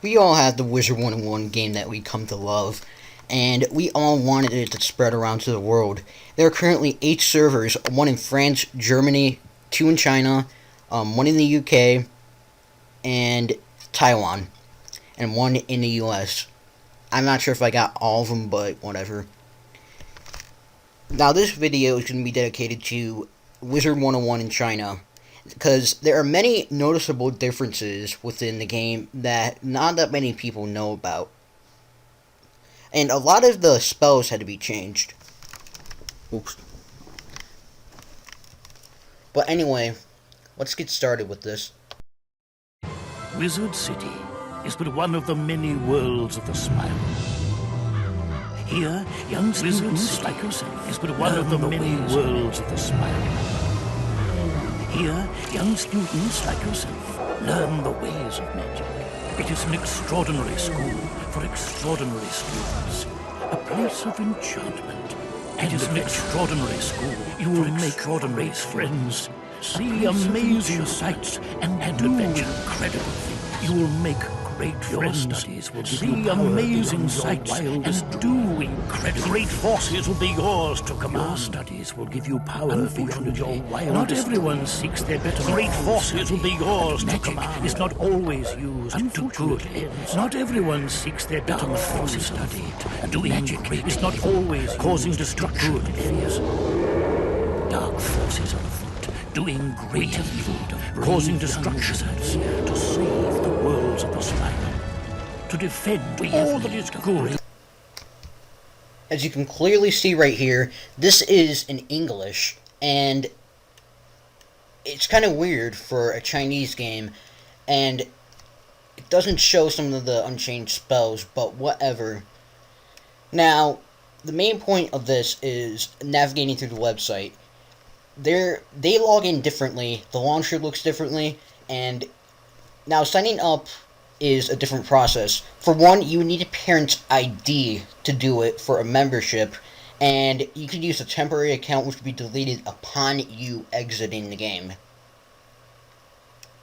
We all have the Wizard101 game that we come to love, and we all wanted it to spread around to the world. There are currently 8 servers, one in France, Germany, 2 in China, one in the UK, and Taiwan, and 1 in the US. I'm not sure if I got all of them, but whatever. Now this video is going to be dedicated to Wizard101 in China, because there are many noticeable differences within the game that not that many people know about. And a lot of the spells had to be changed. Oops. But anyway, let's get started with this. Wizard City is but one of the many worlds of the Smile. Here, young students like yourself is but one of the many worlds of the Smile. Here, young students like yourself learn the ways of magic. It is an extraordinary school for extraordinary students, a place of enchantment. It is an extraordinary school. You will make extraordinary friends, see amazing sights, and do incredible things. You will make great friends, see amazing sights, and do incredible. Great forces will be yours to command. Your studies will give you power beyond your wildest. Not everyone seeks their better. Great forces will be yours to command. Is not always used to good ends. Not everyone seeks their betterment from study. Doing magic is not always causing destruction. Good ends. Dark forces are afoot, doing great evil, causing destruction to save the worlds of the Smile, to defend all that is good. As you can clearly see right here, this is in English, and it's kind of weird for a Chinese game, and it doesn't show some of the unchanged spells, but whatever. Now, the main point of this is navigating through the website. They log in differently, the launcher looks differently, and now signing up is a different process. For one, you need a parent's ID to do it for a membership, and you can use a temporary account which will be deleted upon you exiting the game.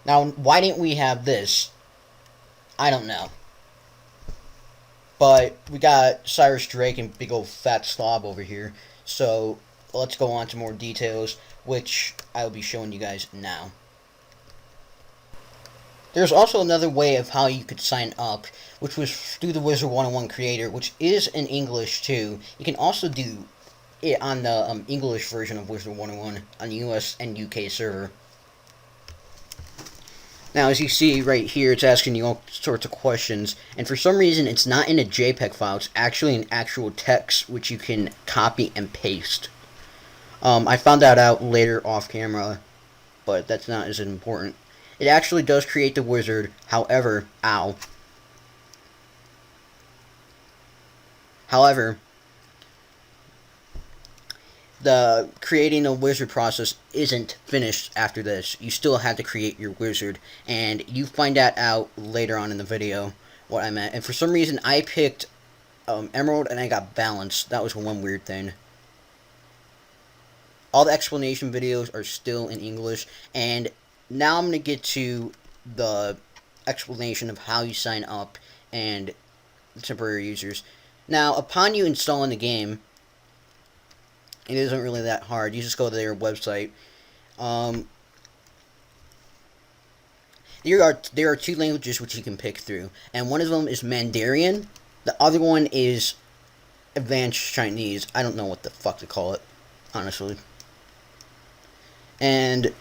Now, why didn't we have this? I don't know. But we got Cyrus Drake and big old fat slob over here, so let's go on to more details, which I'll be showing you guys now. There's also another way of how you could sign up, which was through the Wizard101 creator, which is in English too. You can also do it on the English version of Wizard101 on the US and UK server. Now, as you see right here, it's asking you all sorts of questions, and for some reason it's not in a JPEG file, it's actually an actual text which you can copy and paste. I found that out later off camera, but that's not as important. It actually does create the wizard, however, the creating a wizard process isn't finished after this. You still have to create your wizard, and you find that out later on in the video, what I meant. And for some reason, I picked Emerald, and I got Balance. That was one weird thing. All the explanation videos are still in English, and now I'm going to get to the explanation of how you sign up and temporary users. Now, upon you installing the game, it isn't really that hard. You just go to their website. There are 2 languages which you can pick through, and one of them is Mandarin. The other one is Advanced Chinese. I don't know what the fuck to call it, honestly. And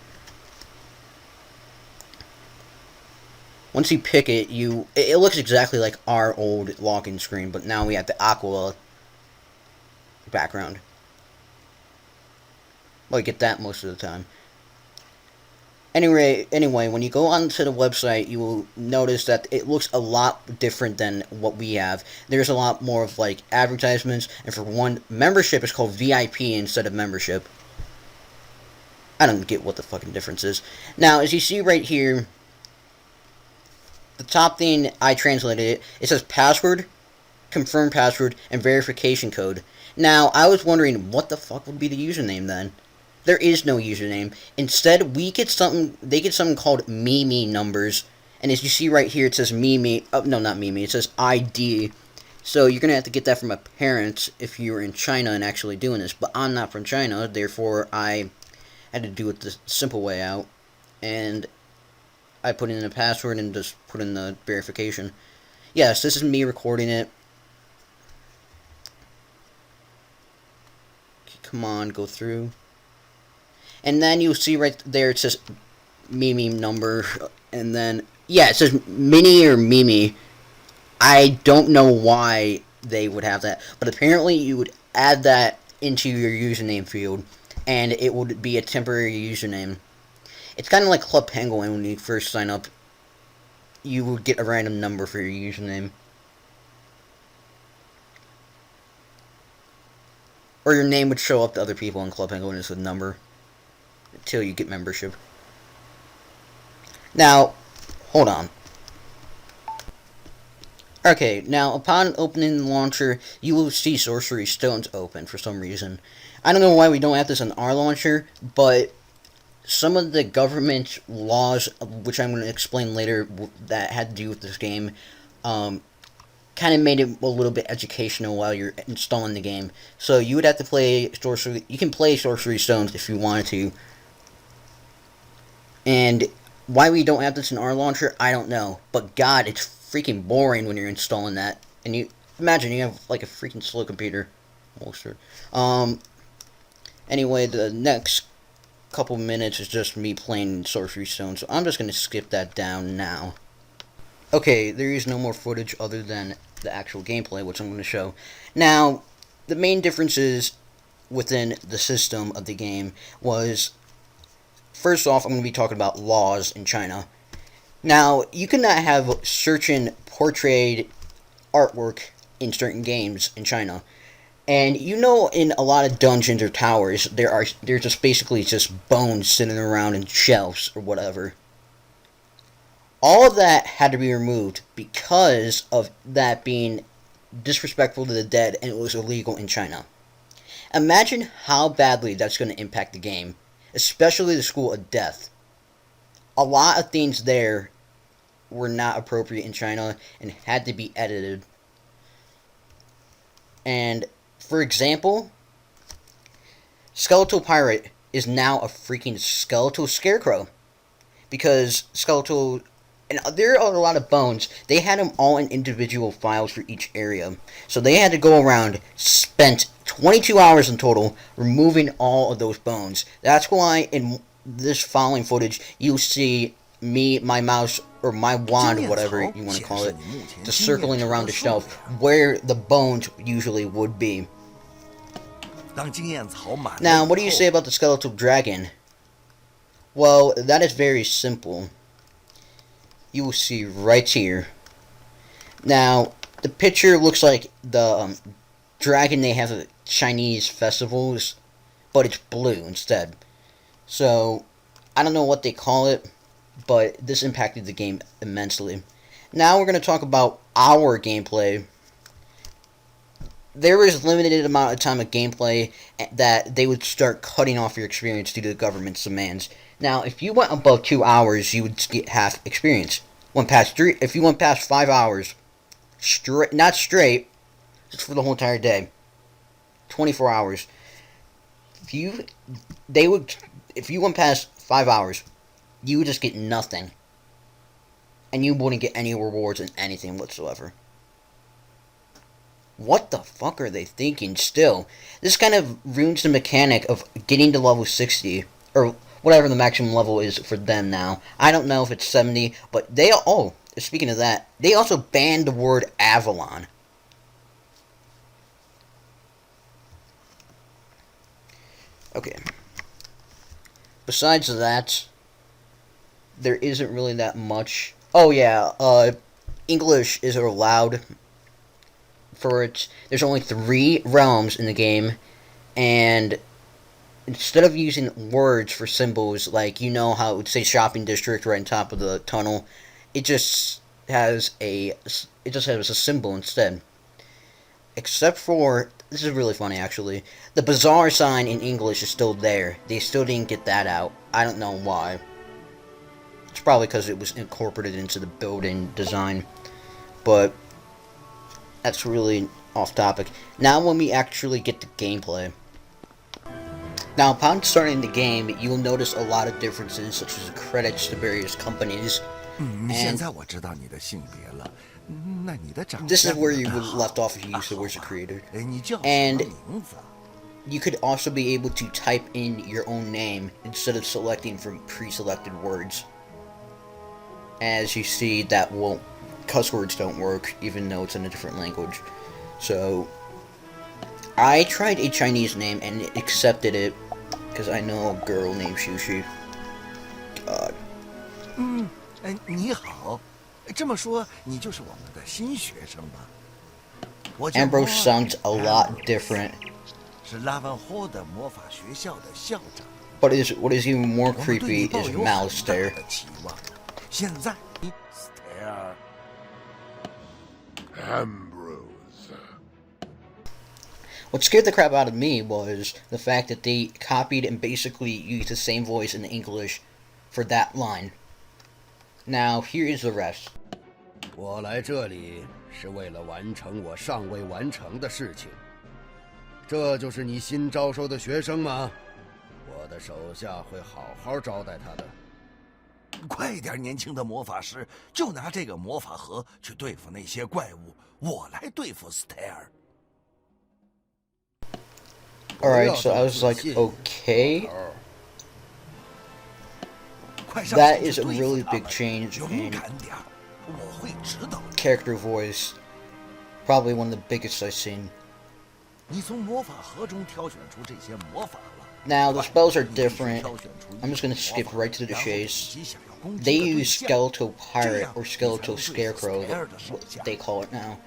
once you pick it, it looks exactly like our old login screen, but now we have the aqua background. Well, you get that most of the time. Anyway, when you go onto the website, you will notice that it looks a lot different than what we have. There's a lot more of, like, advertisements, and for one, membership is called VIP instead of membership. I don't get what the fucking difference is. Now, as you see right here, the top thing, I translated it. It says password, confirm password, and verification code. Now, I was wondering, what the fuck would be the username then? There is no username. Instead, they get something called Mimi numbers, And as you see right here, it says Mimi. Oh, no, not Mimi. It says ID. So you're going to have to get that from a parent if you're in China and actually doing this. But I'm not from China, therefore I had to do it the simple way out. And I put in a password and just put in the verification. Yes, this is me recording it. Come on, go through. And then you'll see right there it says Mimi number. And then, yeah, it says Mini or Mimi. I don't know why they would have that. But apparently you would add that into your username field. And it would be a temporary username. It's kind of like Club Penguin when you first sign up. You would get a random number for your username. Or your name would show up to other people in Club Penguin as a number. Until you get membership. Now, hold on. Okay, now upon opening the launcher, you will see Sorcery Stones open for some reason. I don't know why we don't have this on our launcher, but some of the government laws, which I'm going to explain later, that had to do with this game, kind of made it a little bit educational while you're installing the game. So you would have to play Sorcery. You can play Sorcery Stones if you wanted to. And why we don't have this in our launcher, I don't know. But God, it's freaking boring when you're installing that. And you imagine you have like a freaking slow computer. Anyway, the next couple minutes is just me playing Sorcery Stone, so I'm just going to skip that down now. Okay, there is no more footage other than the actual gameplay, which I'm going to show. Now, the main differences within the system of the game was, first off, I'm going to be talking about laws in China. Now, you cannot have certain portrayed artwork in certain games in China. And you know, in a lot of dungeons or towers, they're just basically just bones sitting around in shelves or whatever. All of that had to be removed because of that being disrespectful to the dead, and it was illegal in China. Imagine how badly that's going to impact the game, especially the School of Death. A lot of things there were not appropriate in China and had to be edited. And, for example, Skeletal Pirate is now a freaking Skeletal Scarecrow. Because Skeletal... And there are a lot of bones. They had them all in individual files for each area. So they had to go around, spent 22 hours in total, removing all of those bones. That's why in this following footage, you'll see me, my mouse, or my wand, whatever you want to call it, just circling around the shelf, where the bones usually would be. Now, what do you say about the Skeletal Dragon? Well, that is very simple. You will see right here. Now, the picture looks like the dragon they have at Chinese festivals, but it's blue instead. So, I don't know what they call it, but this impacted the game immensely. Now we're going to talk about our gameplay. There was a limited amount of time of gameplay that they would start cutting off your experience due to the government's demands. Now, if you went above 2 hours, you would get half experience. If you went past 5 hours, not straight, just for the whole entire day, 24 hours. If you went past 5 hours, you would just get nothing, and you wouldn't get any rewards in anything whatsoever. What the fuck are they thinking still? This kind of ruins the mechanic of getting to level 60, or whatever the maximum level is for them now. I don't know if it's 70, but speaking of that, they also banned the word Avalon. Okay. Besides that, there isn't really that much. Oh yeah, English is allowed for it. There's only 3 realms in the game, and instead of using words for symbols, like, you know how it would say shopping district right on top of the tunnel, it just has a symbol instead. Except for, this is really funny actually, the bazaar sign in English is still there. They still didn't get that out. I don't know why. It's probably because it was incorporated into the building design. But that's really off topic. Now when we actually get to gameplay. Now upon starting the game, you'll notice a lot of differences, such as credits to various companies. And this is where you left off if you used the Wizard Creator. And you could also be able to type in your own name instead of selecting from pre-selected words. As you see, that won't, cuss words don't work, even though it's in a different language. So, I tried a Chinese name and it accepted it, because I know a girl named Shushi. God. 你好，这么说你就是我们的新学生吧？我叫 Ambrose sounds a lot different. 是拉文霍的魔法学校的校长。 But what is even more creepy is Mouse there. 现在 Stare Ambrose. What scared the crap out of me was the fact that they copied and basically used the same voice in English for that line. Now, here is the rest. 我来这里是为了完成我尚未完成的事情。这就是你新招收的学生吗？我的手下会好好招待他的。快点，年轻的魔法师，就拿这个魔法盒去对付那些怪物，我来对付 Stare。 Alright, so I was like, okay. That is a really big change in character voice. Probably one of the biggest I've seen. Now, the spells are different. I'm just going to skip right to the chase. They use Skeletal Pirate or Skeletal Scarecrow, what they call it now.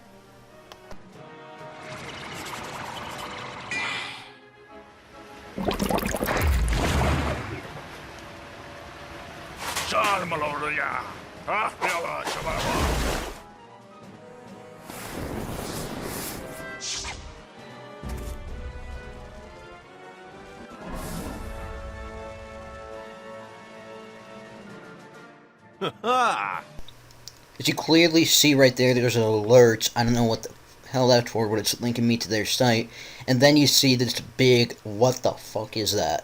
As you clearly see right there, there's an alert. I don't know what the hell that's for, but it's linking me to their site. And then you see this big, what the fuck is that?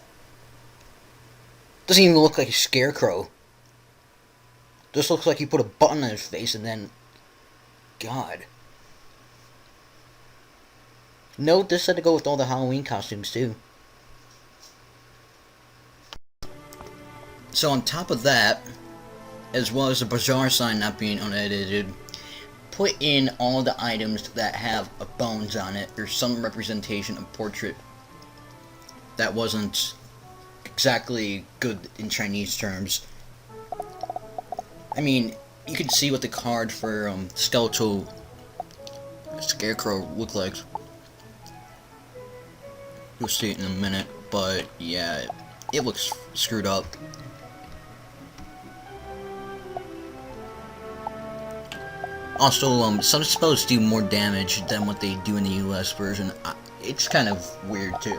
Doesn't even look like a scarecrow. Just looks like you put a button on his face and then... God. Note, this had to go with all the Halloween costumes too. So on top of that, as well as the bazaar sign not being unedited, put in all the items that have bones on it, or some representation of portrait that wasn't exactly good in Chinese terms. I mean, you can see what the card for Skeletal Scarecrow looked like. You'll see it in a minute, but yeah, it looks screwed up. Also, some spells do more damage than what they do in the US version. It's kind of weird too.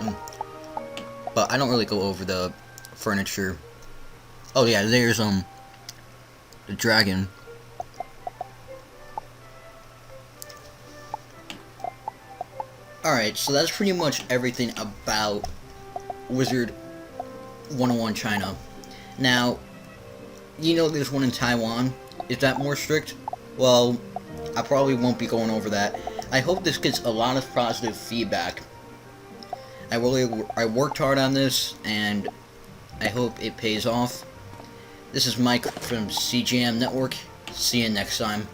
But I don't really go over the furniture. Oh yeah, there's the dragon. Alright, so that's pretty much everything about Wizard101 China. Now, you know there's one in Taiwan. Is that more strict? Well, I probably won't be going over that. I hope this gets a lot of positive feedback. I worked hard on this, and I hope it pays off. This is Mike from CGM Network. See you next time.